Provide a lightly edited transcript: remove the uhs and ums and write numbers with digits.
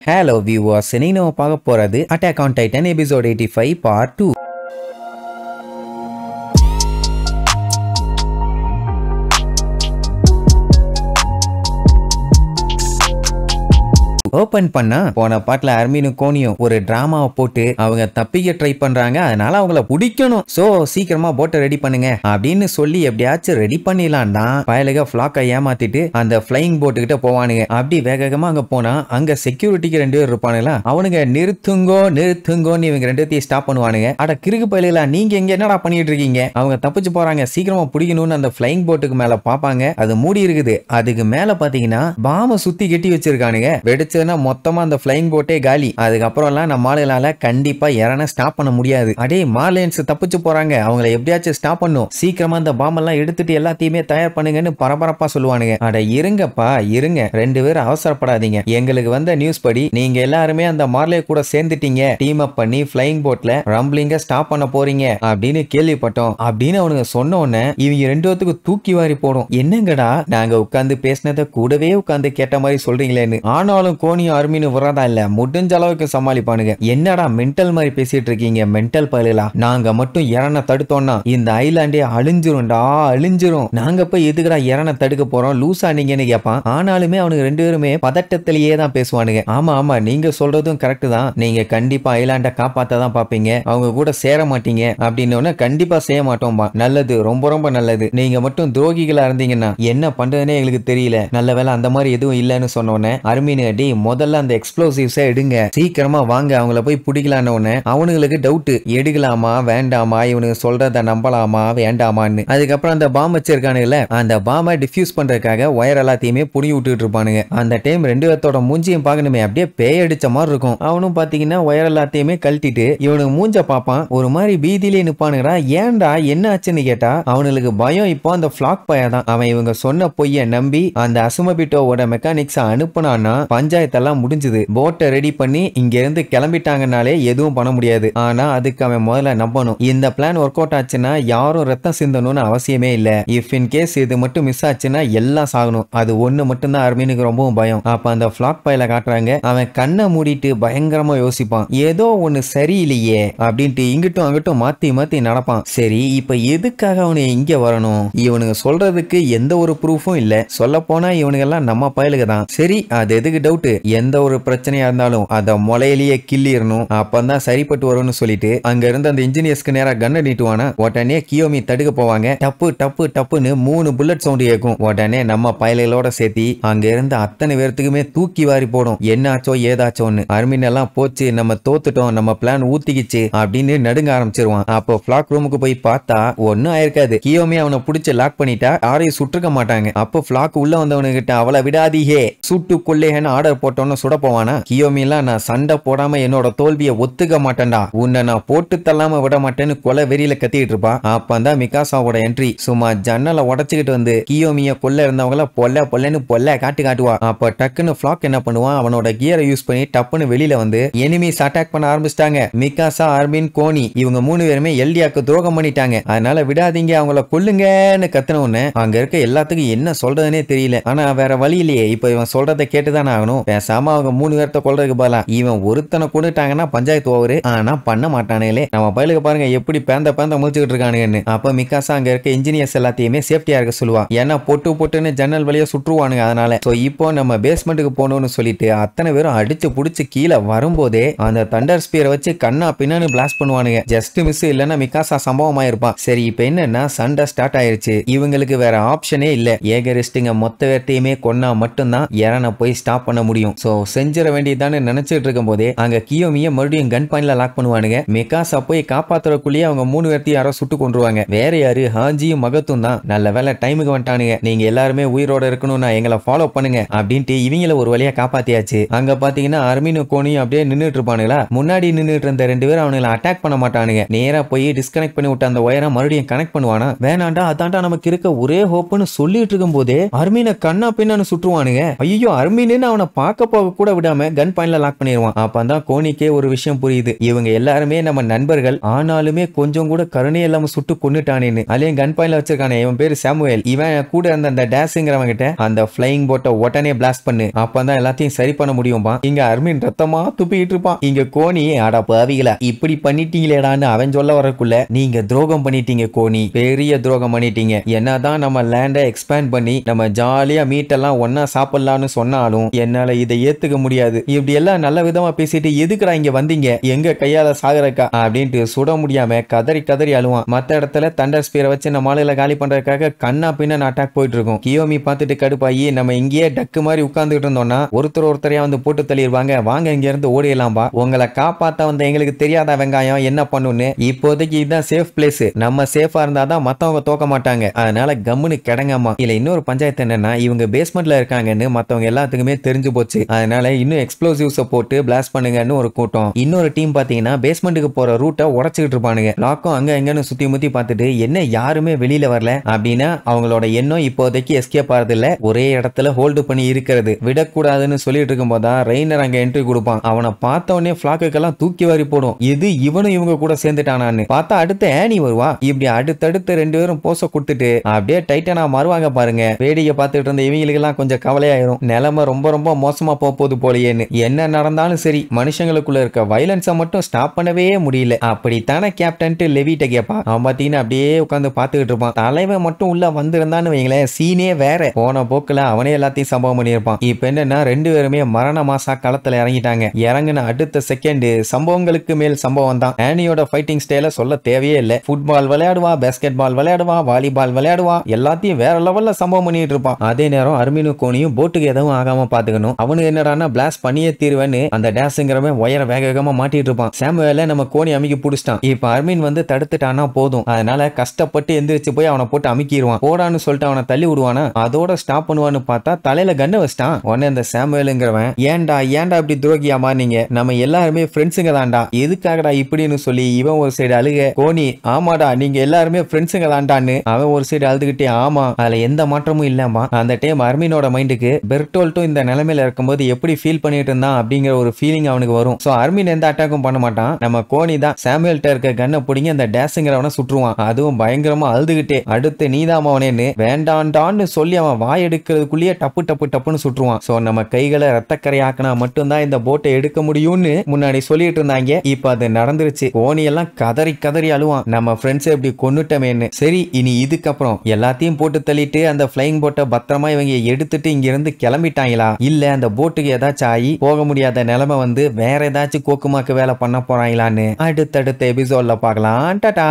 Hello viewers, இன்னைக்கு நம்ம பார்க்க போறது Attack on Titan episode 85 part 2. Open பண்ணா போன பாட்டுல அர்மீனும் கோனியும் ஒரு டிராமாவை போட்டு அவங்க தப்பிக்க ட்ரை பண்றாங்க. அதனால அவங்கள பிடிக்கணும். சோ சீக்கிரமா போட்டை ரெடி பண்ணுங்க அப்படின்னு சொல்லி எப்படியாச்சும் ரெடி பண்ணிடலாம்னா பயலுக ஃபிளாக்கை ஏமாத்திட்டு அந்த பிளைங் போட்டு கிட்ட போவானுங்க. அப்படி வேகமா அங்க போனா அங்க செக்யூரிட்டிக்கு 2 பேர் இருப்பானுங்களா, அவனுங்க நிறுத்துங்கோன்னு இவங்க 2 பேத்தையும் ஸ்டாப் பண்ணுவானுங்க. அட கிறுக்கு பயலுகளா, நீங்க எங்க என்னடா பண்ணிட்டு இருக்கீங்க? அவங்க தப்பிச்சு போறாங்க, சீக்கிரமா பிடிக்கணும்னு அந்த பிளைங் போட்டுக்கு மேல பாப்பாங்க. அது மூடி இருக்குது. அதுக்கு மேல பாத்தீங்கன்னா பாம சுத்தி கட்டி வச்சிருக்கானுங்க. வெடிச்ச மொத்தமா அந்த பிளைங் போட்டே காலி. அதுக்கப்புறம்லாம் நம்ம ஆளுகளால கண்டிப்பா இறன ஸ்டாப் பண்ண முடியாது. அடே மார்லியன்ஸ் தப்பிச்சு போறாங்க, அவங்களை எப்படியாச்சும் ஸ்டாப் பண்ணும், சீக்கிரமா அந்த பாம் எல்லாம் எடுத்துட்டு எல்லாத்தையுமே தயார் பண்ணுங்கன்னு பரபரப்பா சொல்லுவானுங்க. அட இருங்கப்பா இருங்க, 2 பேரும் அவசரப்படாதீங்க. எங்களுக்கு வந்த நியூஸ் படி நீங்க எல்லாருமே அந்த மார்லே கூட சேர்ந்துட்டீங்க, டீம் அப் பண்ணி பிளைங் போட்ல ரம்பிளிங்க ஸ்டாப் பண்ண போறீங்க அப்படின்னு கேள்விப்பட்டோம் அப்படின்னு அவனுங்க சொன்ன உடனே இவங்க 2 பேத்துக்கு தூக்கி வாரி போடும். என்னங்கடா நாங்க உட்கார்ந்து பேசினதை கூடவே உட்கார்ந்து கேட்ட மாதிரி சொல்றீங்களேன்னு. ஆனாலும் கோனியும் அர்மீனும் வரதா இல்ல, முடிஞ்ச அளவுக்கு சமாளிப்பானுங்க. என்னடா மென்டல் மாதிரி பேசிட்டு இருக்கீங்க மென்டல் பயலுகளா, நாங்க மட்டும் இறன தடுத்தோம்னா இந்த ஐலாண்டே அழிஞ்சிரும். நாங்க போய் எதுக்குடா இறன தடுக்க போறோம், லூசா நீங்கன்னு கேட்பான். ஆனாலுமே அவனுக்கு 2 பேருமே பதட்டத்திலேயே தான் பேசுவானுங்க. ஆமா நீங்க சொல்றதும் கரெக்ட் தான், நீங்க கண்டிப்பா ஐலாண்ட காப்பாத்த தான் பாப்பீங்க, அவங்க கூட சேர மாட்டீங்க அப்படின்னு. கண்டிப்பா செய்ய மாட்டோம்பா. நல்லது, ரொம்ப நல்லது. நீங்க மட்டும் துரோகிகளா இருந்தீங்கன்னா என்ன பண்றதுனே எங்களுக்கு தெரியல. நல்ல வேலை அந்த மாதிரி எதுவும் இல்லைன்னு சொன்னோன்னே அர்மீன் அடி முதல்ல அந்த எக்ஸ்ப்ளோசிவ்ஸை எடுங்க, சீக்கிரமா வாங்க, அவங்கள போய் பிடிக்கலான்னு உடனே அவனுங்களுக்கு டவுட், எடுக்கலாமா வேண்டாமா, இவனுக்கு சொல்றத நம்பலாமா வேண்டாமான்னு. அதுக்கப்புறம் அந்த பாம் வச்சிருக்கானுங்கள, அந்த பாமை டிஃப்யூஸ் பண்றதுக்காக ஒயர் எல்லாத்தையுமே புடி விட்டுட்டு இருப்பானுங்க. அந்த டைம் 2 பேர்த்தோட மூஞ்சியும் பார்க்கணுமே, அப்படியே பேய் அடிச்ச மாதிரி இருக்கும். அவனும் பாத்தீங்கன்னா ஒயர் எல்லாத்தையுமே கழட்டிட்டு இவனுக்கு மூஞ்ச பாப்பான், ஒரு மாதிரி பீதியிலே நிப்பானுங்கடா. ஏன்டா என்ன ஆச்சுன்னு கேட்டா அவனுக்கு பயம். இப்போ அந்த ஃபிளாக் பையன் தான், அவன் இவங்க சொன்ன பொய்ய நம்பி அந்த அசுமபிட்டோவோட மெக்கானிக்ஸை அனுப்புனான்னா பஞ்சாயத்தெல்லாம் முடிஞ்சது. போட்டை ரெடி பண்ணி இங்க இருந்து கிளம்பிட்டாங்கனாலே எதுவும் பண்ண முடியாது. ஆனா அதுக்கு அவன் முதல்ல நம்பணும். இந்த பிளான் ஒர்க் அவுட் ஆச்சுன்னா யாரும் ரத்தம் சிந்தணும்னு அவசியமே இல்ல. இஃப் இன் கேஸ் இது மட்டும் மிஸ் ஆச்சுன்னா எல்லாம் சாகணும். அது ஒண்ணு மட்டும் தான் அர்மீனுக்கு ரொம்பவும் பயம். அப்ப அந்த ஃபிளாக் பையில காட்டுறாங்க, அவன் கண்ணை மூடிட்டு பயங்கரமா யோசிப்பான். ஏதோ ஒண்ணு சரியில்லையே அப்படின்ட்டு இங்கிட்டும் அங்கிட்டும் மாத்தி நடப்பான். சரி இப்ப எதுக்காக அவனு இங்க வரணும்? இவனுங்க சொல்றதுக்கு எந்த ஒரு ப்ரூஃபும் இல்ல. சொல்ல போனா இவனுங்க எல்லாம் நம்ம பயலுக்கு தான். சரி அது எதுக்கு டவுட், எந்த ஒரு பிரச்சனையா இருந்தாலும் அத முளையிலேயே கிள்ளிடணும், அப்பதான் சரிப்பட்டு வரும்னு சொல்லிட்டு அங்க இருந்து அந்த இன்ஜினியர்ஸ்க்கு நேரா கண்ணை நீட்டுவானா. உடனே கியோமி தடுக்க போவாங்க. டப்புன்னு 3 புல்லட் சவுண்ட் கேட்கும். உடனே நம்ம பயல்களோட சேர்த்தி அங்க இருந்து அத்தனை பேர்த்துக்குமே தூக்கி வாரி போடும். என்னாச்சோ ஏதாச்சோன்னு. அர்மீன் எல்லாம் போச்சு, நம்ம தோத்துட்டோம், நம்ம பிளான் ஊத்திக்கிச்சு அப்படின்னு நடுங்க ஆரம்பிச்சிருவான். அப்போ பிளாக் ரூமுக்கு போய் பார்த்தா ஒன்னும் ஆயிருக்காது. கியோமி அவனை பிடிச்சு லாக் பண்ணிட்டா யாரையும் சுட்டுக்க மாட்டாங்க. அப்போ பிளாக் உள்ள வந்தவனுகிட்ட அவளை விடாதீஹே சுட்டு கொல்லேன்னு ஆர்டர் போட்டோன்னு சுட போவானா. கியோமி எல்லாம் நான் சண்டை போடாம என்னோட தோல்வியை ஒத்துக்க மாட்டேன்டா, உன்னை நான் போட்டு தள்ளாம விட மாட்டேன்னு கொலை வெறியில கத்திட்டு இருப்பான். அப்பதான் மிகாசாவோட என்ட்ரி. சும்மா ஜன்னலை உடச்சுக்கிட்டு வந்து கியோமிய கொல்ல இருந்தவங்கள பொல்ல காட்டுவா. அப்ப டக்குன்னு ஃபிளாக் என்ன பண்ணுவான், அவனோட கியரை யூஸ் பண்ணி டப்புன்னு வெளியில வந்து எனிமீஸ் அட்டாக் பண்ண ஆரம்பிச்சிட்டாங்க. மிகாசா, அர்மீன், கோனி இவங்க 3 பேருமே எல்டியாக்கு துரோகம் பண்ணிட்டாங்க, அதனால விடாதீங்க, அவங்கள கொல்லுங்கன்னு கத்துன உடனே அங்க இருக்க எல்லாத்துக்கும் என்ன சொல்றதுனே தெரியல. ஆனா வேற வழி இல்லையே, இப்ப இவன் சொல்றதை கேட்டுதானே ஆகணும். பேசாம அவங்க 3 பேர்த்த கொல்றதுக்கு பதிலா இவன் ஒருத்தனை கொண்டுட்டாங்கன்னா பஞ்சாயத்து ஓவரு. ஆனா பண்ண மாட்டானுங்களே. நம்ம பயலுக்கு பாருங்க எப்படி பேந்த முடிச்சுக்கிட்டு இருக்கானுங்கன்னு. அப்ப மிகாசா அங்க இருக்க இன்ஜினியர்ஸ் எல்லாத்தையுமே சேஃப்டியா இருக்க சொல்லுவா. ஏன்னா பொட்டுன்னு ஜன்னல் வழியா சுற்றுவானுங்க. அதனால சோ இப்போ நம்ம பேஸ்மெண்ட்டுக்கு போகணும்னு சொல்லிட்டு அத்தனை பேரும் அடிச்சு புடிச்சு கீழே வரும்போதே அந்த தண்டர் ஸ்பியரை வச்சு கண்ணா பின்னான்னு பிளாஸ்ட் பண்ணுவானுங்க. ஜஸ்ட் மிஸ் இல்லைன்னா மிகாசா சம்பவமா இருப்பான். சரி இப்ப என்னன்னா சண்டை ஸ்டார்ட் ஆயிருச்சு. இவங்களுக்கு வேற ஆப்ஷனே இல்ல. ஏகரிஸ்டிங்க மொத்த பேர்த்தையுமே கொன்னா மட்டும்தான் இறனை போய் ஸ்டாப் பண்ண முடியும். சோ செஞ்சிட வேண்டியதான்னு நினைச்சிட்டு இருக்கும் போதே அங்க கியோமிய மறுபடியும் கன் பாயிண்ட்ல லாக் பண்ணுவானுங்க. மிகாசா போய் காப்பாத்துறதுக்குள்ளேயே அவங்க 3 பேர்த்தையும் யாரோ சுட்டு கொண்டுருவாங்க. வேற யாரு, ஹாஞ்சியும் மகத்தும் தான். நல்ல வேலை டைமுக்கு வந்துட்டானுங்க. நீங்க எல்லாருமே உயிரோட இருக்கணும்னா எங்களை ஃபாலோ பண்ணுங்க அப்படின்ட்டு இவங்கள ஒரு வழியா காப்பாத்தியாச்சு. அங்க பாத்தீங்கன்னா அர்மீனும் கோனியும் அப்படியே நின்னுட்டு இருப்பானுங்களா. முன்னாடி நின்னுட்டு இருந்த 2 பேரும் அவனுங்களை அட்டாக் பண்ண மாட்டானுங்க. நேரா போய் டிஸ்கனெக்ட் பண்ணி விட்டு அந்த ஒயரை மறுபடியும் கனெக்ட் பண்ணுவானா. வேணாண்டா அதான்டா நமக்கு இருக்க ஒரே ஹோப்னு சொல்லிட்டு இருக்கும் போதே அர்மீனை கண்ணா பின்னான்னு சுற்றுவானுங்க. ஐயோ அர்மீன்னு அவனை பார்க்க போக கூட விடாம கன் பாயிண்ட்ல லாக் பண்ணிடுவான். அப்பதான் கோனிக்கே ஒரு விஷயம் புரியுது, இவங்க எல்லாருமே நம்ம நண்பர்கள், ஆனாலுமே கொஞ்சம் கூட கருணை இல்லாம சுட்டு கொன்னுட்டானேன்னு. அதையும் கன் பாயிண்ட்ல வச்சிருக்கானே, இவன் பேரு சாமுவேல். இவன் கூட அந்த டேஸ்ங்கிறவங்க கிட்ட அந்த ஃபிளைங் போட்டை உடனே பிளாஸ்ட் பண்ணு, அப்பதான் எல்லாத்தையும் சரி பண்ண முடியும்பா. இங்க அர்மின் ரத்தமா துப்பிட்டு இருப்பான். இங்க கோனி, அட பாவிகளா இப்படி பண்ணிட்டீங்களேடான்னு அவன் சொல்ல வரக்குள்ள, நீங்க துரோகம் பண்ணிட்டீங்க கோனி, பெரிய துரோகம் பண்ணிட்டீங்க. என்னதான் நம்ம லேண்டை எக்ஸ்பேண்ட் பண்ணி நம்ம ஜாலியா மீட் எல்லாம் ஒன்னா சாப்பிடலாம்னு சொன்னாலும் என்னால இதை ஏத்துக்க முடியாது. இப்படி எல்லாம் நல்ல விதமா பேசிட்டு எதுக்குடா இங்க வந்தீங்க, எங்க கையால சாகரக்கா அப்படின்ட்டு சுட முடியாம கதறி கதறி அழுவான். மத்த இடத்துல தண்டர் ஸ்பீரை வச்சு நம்ம ஆளுகளை காலி பண்றதுக்காக கண்ணா பின்ன அட்டாக் போயிட்டு இருக்கும். கியோமி பார்த்துட்டு கடுப்பாயி, நம்ம இங்கேயே டக்கு மாதிரி உட்கார்ந்துட்டு இருந்தோம்னா ஒருத்தரையா வந்து போட்டு தள்ளிடுவாங்க, வாங்க இங்க இருந்து ஓடிடலாம்பா, உங்களை காப்பாத்த வந்த எங்களுக்கு தெரியாத வெங்காயம் என்ன பண்ணுன்னு, இப்போதைக்கு இதுதான் சேஃப் பிளேஸ், நம்ம சேஃபா இருந்தாதான் மத்தவங்க தோக்க மாட்டாங்க, அதனால கம்முன்னு கிடங்கம்மா. இல்ல இன்னொரு பஞ்சாயத்து என்னன்னா, இவங்க பேஸ்மெண்ட்ல இருக்காங்கன்னு மத்தவங்க எல்லாத்துக்குமே தெரிஞ்சு போச்சு, அதனால இன்னும் எக்ஸ்ப்ளோசிவ்ஸை போட்டு பிளாஸ்ட் பண்ணுங்கன்னு ஒரு கூட்டம். இன்னொரு டீம் பாத்தீங்கன்னா பேஸ்மெண்ட்டுக்கு போற ரூட்டை உடச்சிக்கிட்டு இருப்பானுங்க. லாக்கும் அங்க எங்கன்னு சுத்தி முத்தி பார்த்துட்டு என்ன யாருமே வெளியில வரல அப்படின்னா அவங்களோட எண்ணம் இப்போதைக்கு எஸ்கேப் ஆறது இல்ல, ஒரே இடத்துல ஹோல்டு பண்ணி இருக்கிறது, விடக்கூடாதுன்னு சொல்லிட்டு இருக்கும் போதான் ரெய்னர் அங்க என்ட்ரி கொடுப்பான். அவனை பார்த்த உடனே பிளாக்குக்கெல்லாம் தூக்கி வாரி போடும், இது இவனும் இவங்க கூட சேர்ந்துட்டானான்னு பார்த்தா அடுத்து ஆனி வருவா. இப்படி அடுத்தடுத்து ரெண்டு பேரும் போச கொடுத்துட்டு அப்படியே டைட்டனா மாறுவாங்க பாருங்க. வேடிக்கை பார்த்துட்டு இருந்த இவங்களுக்கு எல்லாம் கொஞ்சம் கவலையாயிரும், நிலைமை ரொம்ப ரொம்ப மோசமா போகுது போலயேன்னு. என்ன நடந்தாலும் சரி மனுஷங்களுக்குள்ள இருக்க வயலன்ஸை மட்டும் ஸ்டாப் பண்ணவே முடியல. அப்படித்தானே கேப்டன் லெவிட்ட கேப்பா. அவன் பாத்தீங்கன்னா அப்படியே உட்காந்து பார்த்துக்கிட்டு இருப்பான். தலைவன் மட்டும் உள்ள வந்திருந்தான்னு வைங்களேன், சீனே வேற. போன போக்குல அவனே எல்லாத்தையும் சம்பவம் பண்ணியிருப்பான். இப்ப என்னன்னா ரெண்டு பேருமே மரண மாசா களத்துல இறங்கிட்டாங்க. இறங்கின அடுத்த செகண்ட் சம்பவங்களுக்கு மேல் சம்பவம் தான். ஆனியோட ஃபைட்டிங் ஸ்டைல சொல்ல தேவையே இல்லை. ஃபுட்பால் விளையாடுவா, பேஸ்கெட் பால் விளையாடுவா, வாலிபால் விளையாடுவா, எல்லாத்தையும் வேற லெவல்ல சம்பவம் பண்ணிட்டு இருப்பான். அதே நேரம் அர்மினும் கோனியும் போட்டுக்கு எதுவும் ஆகாம பாத்துக்கணும். அவனு என்னடான்னா பிளாஸ்ட் பண்ணியே தீர்வேன்னு அந்த டேஸ்ங்கிறவன் ஒயர வேக வேகமா மாட்டிட்டு இருப்பான். சாமுவேல நம்ம கோனி அமைக்கி பிடிச்சிட்டான். இப்ப அர்மின் வந்து தடுத்துட்டானா போதும், அதனால கஷ்டப்பட்டு எந்திரிச்சு போய் அவனை போட்டு அமைக்கிடுவான். போடான்னு சொல்லிட்டு அவனை தள்ளி விடுவானா, அதோட ஸ்டாப் பண்ணுவான்னு பார்த்தா தலையில கண்ணை வச்சிட்டான். உடனே அந்த சாமுவேலுங்கிறவன், ஏன்டா இப்படி துரோகியாமா, நீங்க நம்ம எல்லாருமே ஃப்ரெண்ட்ஸுங்க தான்டா, எதுக்காகடா இப்படின்னு சொல்லி இவன் ஒரு சைடு அழுக, கோனி ஆமாடா நீங்க எல்லாருமே ஃப்ரெண்ட்ஸுங்க தான்டான்னு அவன் ஒரு சைடு அழுதுகிட்டே, ஆமா அதுல எந்த மாற்றமும் இல்லம்மா. அந்த டைம் அர்மினோட மைண்டுக்கு பெர்டோல்ட்டும் இந்த நிலைமையில இருக்கும்போது எப்படி ஃபீல் பண்ணிட்டு இருந்தான் அப்படிங்கிற ஒரு ஃபீலிங் அவனுக்கு வரும். சோ அர்மின் எந்த அட்டாக்கும் பண்ண மாட்டான். நம்ம கோனி தான் சாமுவேல்ட்ட இருக்க கண்ணை பிடிங்கி அந்த டேஸ்ங்கிறவனை சுற்றுவான். அதுவும் பயங்கரமா அழுதுகிட்டே, அடுத்து நீதாம் அவனேன்னு வேண்டாண்டான்னு சொல்லி அவன் வாய் எடுக்கிறதுக்குள்ளேயே டப்பு டப்பு டப்புன்னு சுற்றுவான். சோ நம்ம கைகளை ரத்தக்கரை ஆக்கினா மட்டும்தான் இந்த போட்டை எடுக்க முடியும்னு முன்னாடி சொல்லிட்டு இருந்தாங்க. இப்ப அது நடந்துருச்சு. கோனி எல்லாம் கதறி கதறி அழுவான், நம்ம ஃப்ரெண்ட்ஸ் எப்படி கொன்னுட்டமேன்னு. சரி இனி இதுக்கப்புறம் எல்லாத்தையும் போட்டு தள்ளிட்டு அந்த பிளைங் போட்டை பத்திரமா இவங்க எடுத்துட்டு இங்க இருந்து கிளம்பிட்டாங்களா, இல்ல அந்த போட்டுக்கு ஏதாச்சும் ஆகி போக முடியாத நிலைமை வந்து வேற ஏதாச்சும் கோக்குமாக்கு வேலை பண்ண போறாங்களான்னு அடுத்தடுத்த எபிசோட்ல பார்க்கலாம். டாடா.